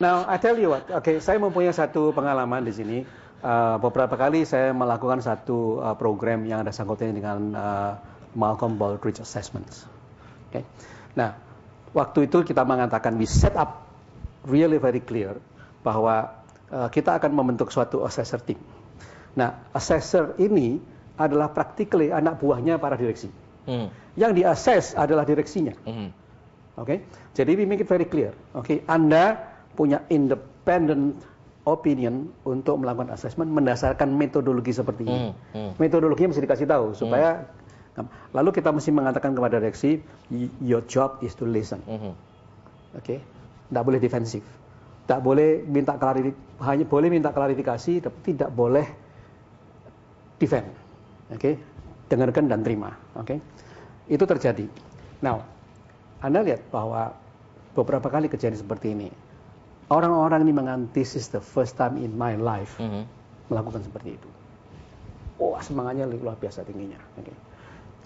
Now, I tell you what, saya mempunyai satu pengalaman di sini. Beberapa kali saya melakukan satu program yang ada sangkutnya dengan Malcolm Baldrige Assessments. Okay. Nah, waktu itu kita mengatakan we set up really very clear bahwa kita akan membentuk suatu assessor team. Nah, assessor ini adalah practically anak buahnya para direksi. Yang di-assess adalah direksinya. Okay? Jadi we make it very clear. Okay? Anda punya independent opinion untuk melakukan assessment mendasarkan metodologi seperti ini. Metodologinya mesti dikasih tahu supaya lalu kita mesti mengatakan kepada direksi, your job is to listen. Oke, tidak boleh defensif, tidak boleh minta hanya boleh minta klarifikasi, tapi tidak boleh defend. Oke, dengarkan dan terima. Oke, itu terjadi. Now, Anda lihat bahwa beberapa kali kejadian seperti ini. Orang-orang ini menganggap this is the first time in my life melakukan seperti itu. Oh, semangatnya luar biasa tingginya. Okay.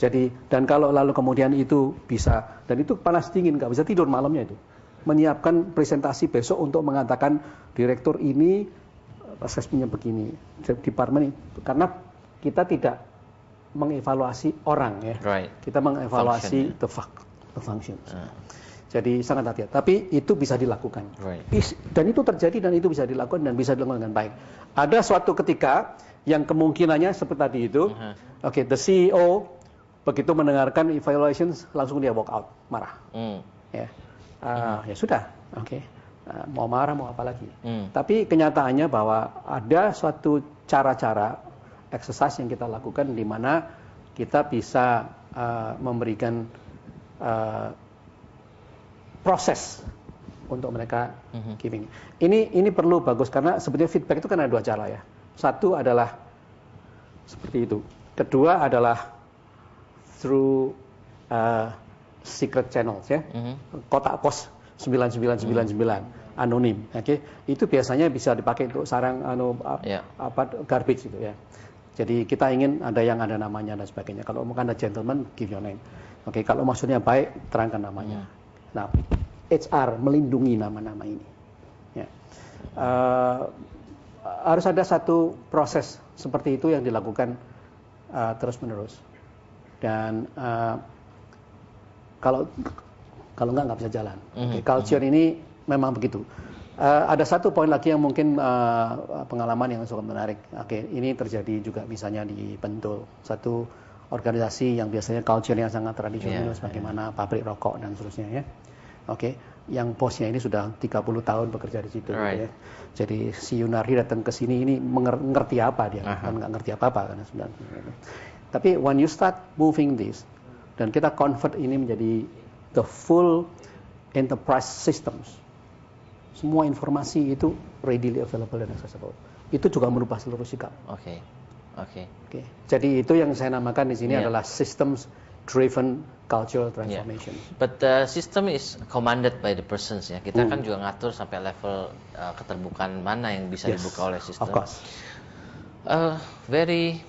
Jadi, dan kalau lalu kemudian itu bisa, dan itu panas dingin, nggak bisa tidur malamnya itu. Menyiapkan presentasi besok untuk mengatakan direktur ini asesmennya begini, departemen ini. Karena kita tidak mengevaluasi orang ya. Right. Kita mengevaluasi the functions. Jadi sangat hati-hati. Tapi itu bisa dilakukan. Right. Dan itu terjadi dan itu bisa dilakukan dan bisa dilakukan dengan baik. Ada suatu ketika yang kemungkinannya seperti tadi itu, the CEO begitu mendengarkan evaluations langsung dia walk out, marah. Ya, ya sudah. Mau marah mau apa lagi. Tapi kenyataannya bahwa ada suatu cara-cara exercise yang kita lakukan di mana kita bisa memberikan proses untuk mereka giving. Ini perlu bagus karena sebetulnya feedback itu kan ada dua cara ya. Satu adalah seperti itu. Kedua adalah through secret channels ya. Kotak pos 9999 anonim. Itu biasanya bisa dipakai untuk sarang garbage gitu ya. Jadi kita ingin ada yang ada namanya dan sebagainya. Kalau mau ada gentleman, give your name. Kalau maksudnya baik, terangkan namanya. Nah, HR melindungi nama-nama ini. Ya. Harus ada satu proses seperti itu yang dilakukan terus-menerus. Dan kalau nggak bisa jalan. Culture ini memang begitu. Ada satu poin lagi yang mungkin pengalaman yang sangat menarik. Ini terjadi juga misalnya di Bantul, satu organisasi yang biasanya culture yang sangat tradisional, sebagaimana pabrik rokok dan seterusnya ya. Yang bosnya ini sudah 30 tahun bekerja di situ. Right. Ya. Jadi si Yunardi datang ke sini ini mengerti apa dia? Kan nggak ngerti apa-apa karena sudah. Tapi when you start moving this dan kita convert ini menjadi the full enterprise systems, semua informasi itu readily available dan accessible. Itu juga merubah seluruh sikap. Jadi itu yang saya namakan di sini adalah systems driven cultural transformation. But the system is commanded by the persons ya. Kita kan juga ngatur sampai level keterbukaan mana yang bisa dibuka oleh sistem. Of course. Very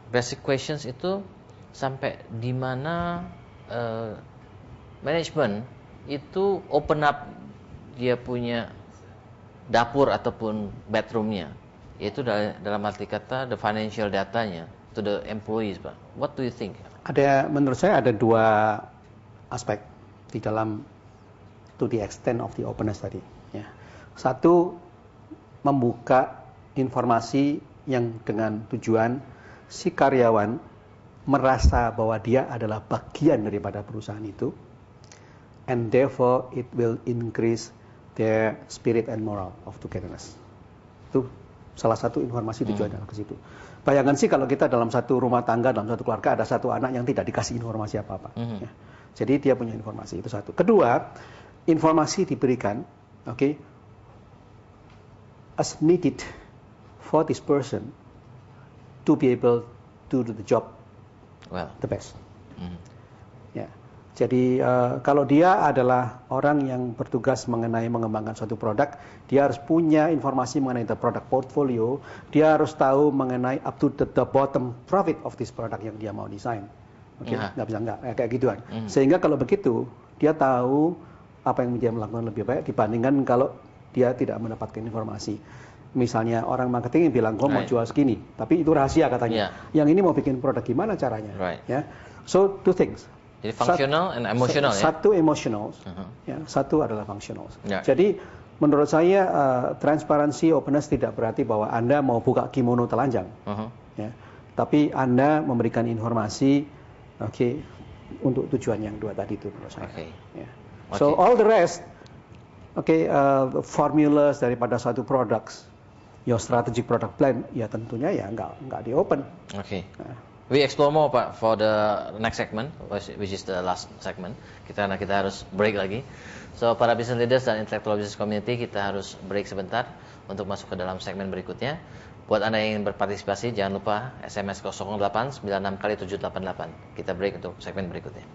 basic questions itu sampai di mana manajemen itu open up dia punya dapur ataupun bedroomnya, yaitu dalam arti kata the financial datanya to the employees, Pak. What do you think? Menurut saya ada dua aspek di dalam to the extent of the openness tadi. Ya. Satu, membuka informasi yang dengan tujuan si karyawan merasa bahwa dia adalah bagian daripada perusahaan itu, and therefore it will increase their spirit and moral of togetherness. Itu salah satu informasi tujuannya ke situ. Bayangkan sih kalau kita dalam satu rumah tangga, dalam satu keluarga ada satu anak yang tidak dikasih informasi apa-apa. Ya. Jadi dia punya informasi, itu satu. Kedua, informasi diberikan, as needed for this person to be able to do the job the best. Ya. Jadi kalau dia adalah orang yang bertugas mengenai mengembangkan suatu produk, dia harus punya informasi mengenai the product portfolio, dia harus tahu mengenai up to the bottom profit of this product yang dia mau desain. Nggak bisa kayak gituan. Sehingga kalau begitu, dia tahu apa yang dia melakukan lebih baik dibandingkan kalau dia tidak mendapatkan informasi. Misalnya orang marketing bilang gue mau Right. jual segini, tapi itu rahasia katanya. Yang ini mau bikin produk gimana caranya? Right. Ya, so two things. Jadi functional and emotional ya. Satu emotional, ya, satu adalah functional. Ya. Jadi menurut saya transparansi, openness tidak berarti bahwa Anda mau buka kimono telanjang, ya. Tapi Anda memberikan informasi, untuk tujuan yang dua tadi itu menurut saya. Ya. So all the rest, formulas daripada satu produk, your strategic product plan, ya tentunya ya nggak di open. We explore more Pak for the next segment, which is the last segment. Kita harus break lagi. So para business leaders dan intellectual business community, kita harus break sebentar untuk masuk ke dalam segmen berikutnya. Buat Anda yang ingin berpartisipasi, jangan lupa SMS 08 96 kali 788. Kita break untuk segmen berikutnya.